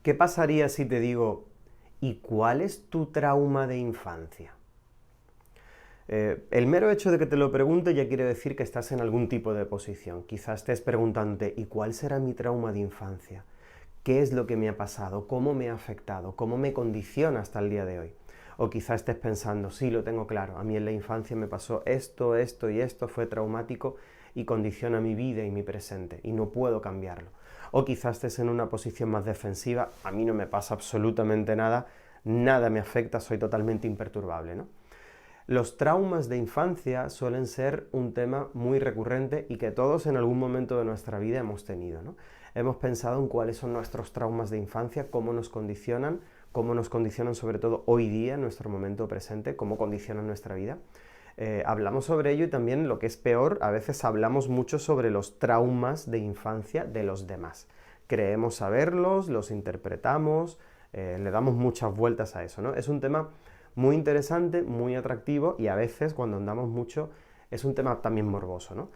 ¿Qué pasaría si te digo, ¿y cuál es tu trauma de infancia? El mero hecho de que te lo pregunte ya quiere decir que estás en algún tipo de posición. Quizás estés preguntándote, ¿y cuál será mi trauma de infancia? ¿Qué es lo que me ha pasado? ¿Cómo me ha afectado? ¿Cómo me condiciona hasta el día de hoy? O quizás estés pensando, sí, lo tengo claro, a mí en la infancia me pasó esto, esto y esto, fue traumático y condiciona mi vida y mi presente, y no puedo cambiarlo. O quizás estés en una posición más defensiva, a mí no me pasa absolutamente nada, nada me afecta, soy totalmente imperturbable, ¿no? Los traumas de infancia suelen ser un tema muy recurrente y que todos en algún momento de nuestra vida hemos tenido, ¿no? Hemos pensado en cuáles son nuestros traumas de infancia, cómo nos condicionan sobre todo hoy día, en nuestro momento presente, cómo condicionan nuestra vida. Hablamos sobre ello y también, lo que es peor, a veces hablamos mucho sobre los traumas de infancia de los demás. Creemos saberlos, los interpretamos, le damos muchas vueltas a eso, ¿no? Es un tema muy interesante, muy atractivo y a veces, cuando andamos mucho, es un tema también morboso, ¿no?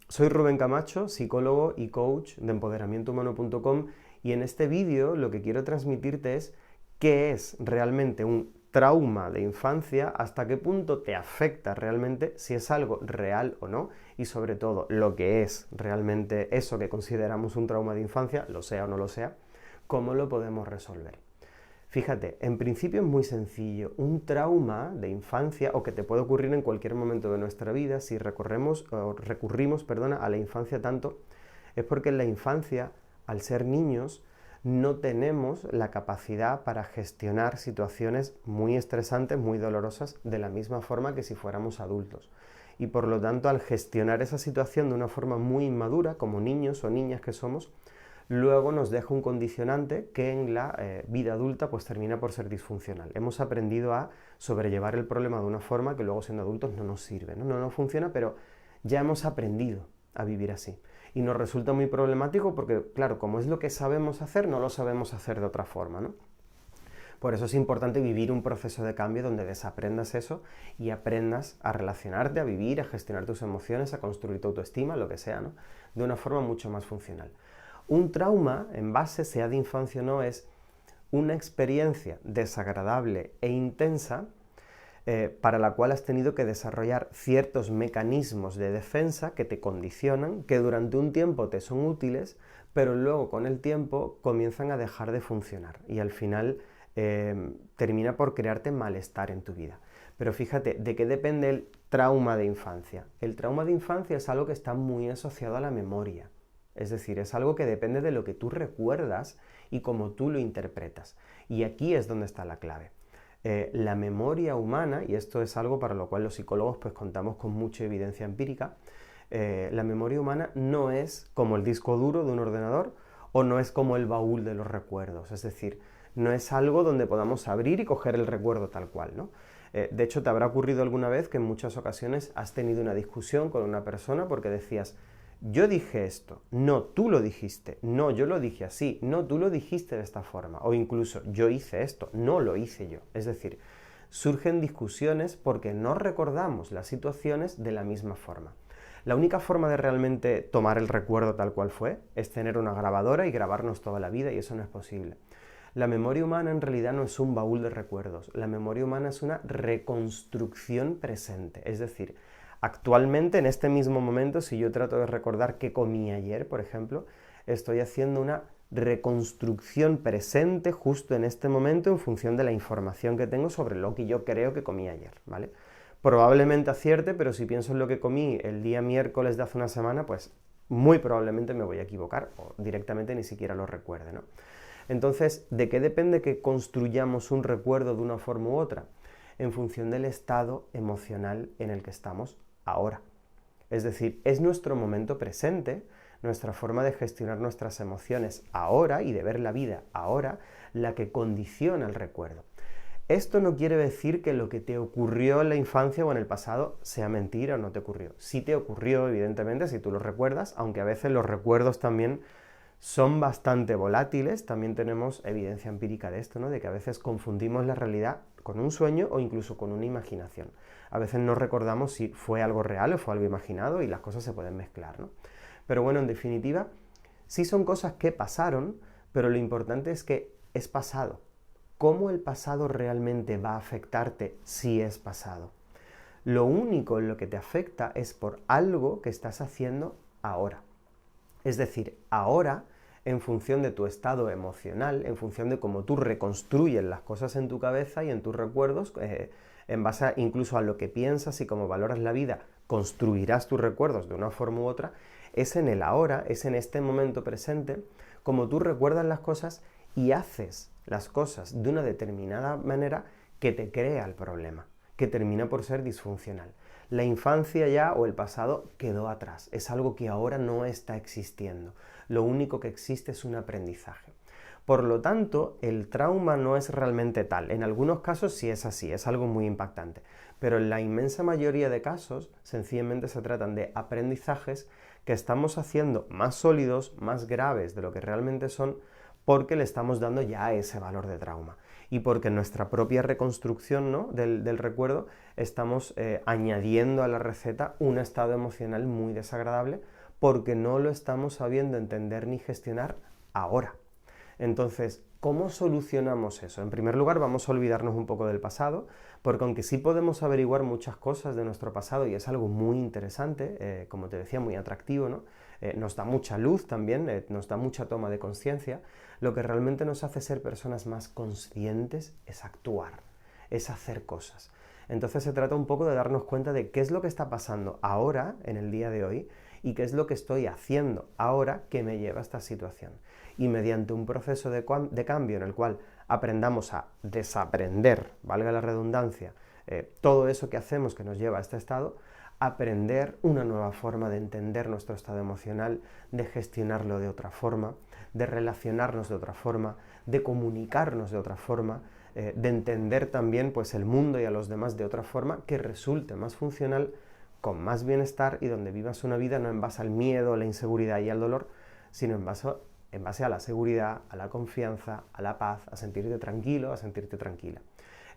Soy Rubén Camacho, psicólogo y coach de empoderamientohumano.com, y en este vídeo lo que quiero transmitirte es qué es realmente un trauma de infancia, hasta qué punto te afecta realmente, si es algo real o no, y sobre todo lo que es realmente eso que consideramos un trauma de infancia, lo sea o no lo sea, cómo lo podemos resolver. Fíjate, en principio es muy sencillo. Un trauma de infancia, o que te puede ocurrir en cualquier momento de nuestra vida, si recurrimos a la infancia tanto, es porque en la infancia, al ser niños, no tenemos la capacidad para gestionar situaciones muy estresantes, muy dolorosas, de la misma forma que si fuéramos adultos. Y por lo tanto, al gestionar esa situación de una forma muy inmadura, como niños o niñas que somos, luego nos deja un condicionante que en la vida adulta pues termina por ser disfuncional. Hemos aprendido a sobrellevar el problema de una forma que luego, siendo adultos, no nos sirve, ¿no? No nos funciona, pero ya hemos aprendido a vivir así. Y nos resulta muy problemático porque, claro, como es lo que sabemos hacer, no lo sabemos hacer de otra forma, ¿no? Por eso es importante vivir un proceso de cambio donde desaprendas eso y aprendas a relacionarte, a vivir, a gestionar tus emociones, a construir tu autoestima, lo que sea, ¿no? De una forma mucho más funcional. Un trauma, en base, sea de infancia o no, es una experiencia desagradable e intensa para la cual has tenido que desarrollar ciertos mecanismos de defensa que te condicionan, que durante un tiempo te son útiles, pero luego con el tiempo comienzan a dejar de funcionar y al final termina por crearte malestar en tu vida. Pero fíjate, ¿de qué depende el trauma de infancia? El trauma de infancia es algo que está muy asociado a la memoria. Es decir, es algo que depende de lo que tú recuerdas y cómo tú lo interpretas. Y aquí es donde está la clave. La memoria humana, y esto es algo para lo cual los psicólogos pues contamos con mucha evidencia empírica, la memoria humana no es como el disco duro de un ordenador o no es como el baúl de los recuerdos. Es decir, no es algo donde podamos abrir y coger el recuerdo tal cual, ¿no? De hecho, te habrá ocurrido alguna vez que en muchas ocasiones has tenido una discusión con una persona porque decías, yo dije esto, no, tú lo dijiste, no, yo lo dije así, no, tú lo dijiste de esta forma, o incluso yo hice esto, no lo hice yo. Es decir, surgen discusiones porque no recordamos las situaciones de la misma forma. La única forma de realmente tomar el recuerdo tal cual fue es tener una grabadora y grabarnos toda la vida, y eso no es posible. La memoria humana en realidad no es un baúl de recuerdos, la memoria humana es una reconstrucción presente, es decir, actualmente, en este mismo momento, si yo trato de recordar qué comí ayer, por ejemplo, estoy haciendo una reconstrucción presente justo en este momento en función de la información que tengo sobre lo que yo creo que comí ayer, ¿vale? Probablemente acierte, pero si pienso en lo que comí el día miércoles de hace una semana, pues muy probablemente me voy a equivocar o directamente ni siquiera lo recuerde, ¿no? Entonces, ¿de qué depende que construyamos un recuerdo de una forma u otra? En función del estado emocional en el que estamos ahora. Es decir, es nuestro momento presente, nuestra forma de gestionar nuestras emociones ahora y de ver la vida ahora, la que condiciona el recuerdo. Esto no quiere decir que lo que te ocurrió en la infancia o en el pasado sea mentira o no te ocurrió. Sí te ocurrió, evidentemente, si tú lo recuerdas, aunque a veces los recuerdos también son bastante volátiles. También tenemos evidencia empírica de esto, ¿no? De que a veces confundimos la realidad con un sueño o incluso con una imaginación. A veces no recordamos si fue algo real o fue algo imaginado y las cosas se pueden mezclar, ¿no? Pero bueno, en definitiva, sí son cosas que pasaron, pero lo importante es que es pasado. ¿Cómo el pasado realmente va a afectarte si es pasado? Lo único en lo que te afecta es por algo que estás haciendo ahora. Es decir, ahora, en función de tu estado emocional, en función de cómo tú reconstruyes las cosas en tu cabeza y en tus recuerdos, en base incluso a lo que piensas y cómo valoras la vida, construirás tus recuerdos de una forma u otra, es en el ahora, es en este momento presente, como tú recuerdas las cosas y haces las cosas de una determinada manera que te crea el problema, que termina por ser disfuncional. La infancia ya o el pasado quedó atrás, es algo que ahora no está existiendo. Lo único que existe es un aprendizaje. Por lo tanto, el trauma no es realmente tal. En algunos casos sí es así, es algo muy impactante. Pero en la inmensa mayoría de casos, sencillamente se tratan de aprendizajes que estamos haciendo más sólidos, más graves de lo que realmente son, porque le estamos dando ya ese valor de trauma. Y porque en nuestra propia reconstrucción, ¿no?, del recuerdo estamos añadiendo a la receta un estado emocional muy desagradable porque no lo estamos sabiendo entender ni gestionar ahora. Entonces, ¿cómo solucionamos eso? En primer lugar, vamos a olvidarnos un poco del pasado, porque aunque sí podemos averiguar muchas cosas de nuestro pasado y es algo muy interesante, como te decía, muy atractivo, ¿no? Nos da mucha luz también, nos da mucha toma de conciencia, lo que realmente nos hace ser personas más conscientes es actuar, es hacer cosas. Entonces se trata un poco de darnos cuenta de qué es lo que está pasando ahora, en el día de hoy, y qué es lo que estoy haciendo ahora que me lleva a esta situación. Y mediante un proceso de cambio en el cual aprendamos a desaprender, valga la redundancia, todo eso que hacemos que nos lleva a este estado, aprender una nueva forma de entender nuestro estado emocional, de gestionarlo de otra forma, de relacionarnos de otra forma, de comunicarnos de otra forma, de entender también pues, el mundo y a los demás de otra forma que resulte más funcional, con más bienestar y donde vivas una vida no en base al miedo, a la inseguridad y al dolor, sino en base a la seguridad, a la confianza, a la paz, a sentirte tranquilo, a sentirte tranquila.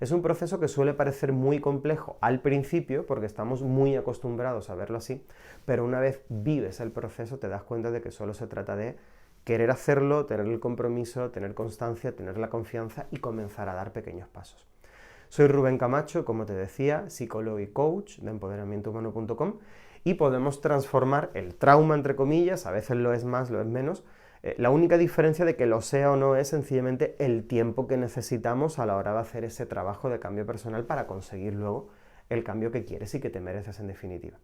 Es un proceso que suele parecer muy complejo al principio porque estamos muy acostumbrados a verlo así, pero una vez vives el proceso te das cuenta de que solo se trata de querer hacerlo, tener el compromiso, tener constancia, tener la confianza y comenzar a dar pequeños pasos. Soy Rubén Camacho, como te decía, psicólogo y coach de empoderamientohumano.com y podemos transformar el trauma, entre comillas, a veces lo es más, lo es menos. La única diferencia de que lo sea o no es sencillamente el tiempo que necesitamos a la hora de hacer ese trabajo de cambio personal para conseguir luego el cambio que quieres y que te mereces en definitiva.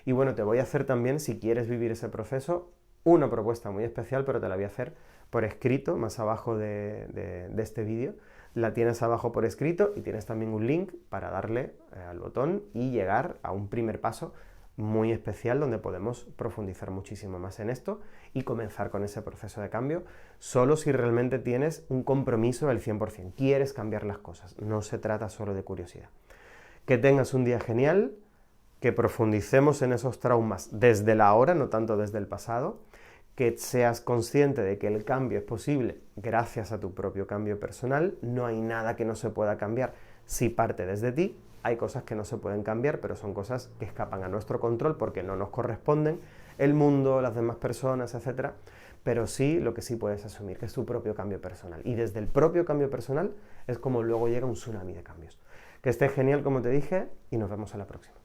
Y bueno, te voy a hacer también, si quieres vivir ese proceso, una propuesta muy especial, pero te la voy a hacer por escrito, más abajo de este vídeo. La tienes abajo por escrito y tienes también un link para darle al botón y llegar a un primer paso muy especial donde podemos profundizar muchísimo más en esto y comenzar con ese proceso de cambio, solo si realmente tienes un compromiso del 100%, quieres cambiar las cosas, no se trata solo de curiosidad. Que tengas un día genial, que profundicemos en esos traumas desde la ahora, no tanto desde el pasado, que seas consciente de que el cambio es posible gracias a tu propio cambio personal, no hay nada que no se pueda cambiar si parte desde ti, hay cosas que no se pueden cambiar, pero son cosas que escapan a nuestro control porque no nos corresponden, el mundo, las demás personas, etc. Pero sí, lo que sí puedes asumir, que es tu propio cambio personal. Y desde el propio cambio personal es como luego llega un tsunami de cambios. Que esté genial, como te dije, y nos vemos a la próxima.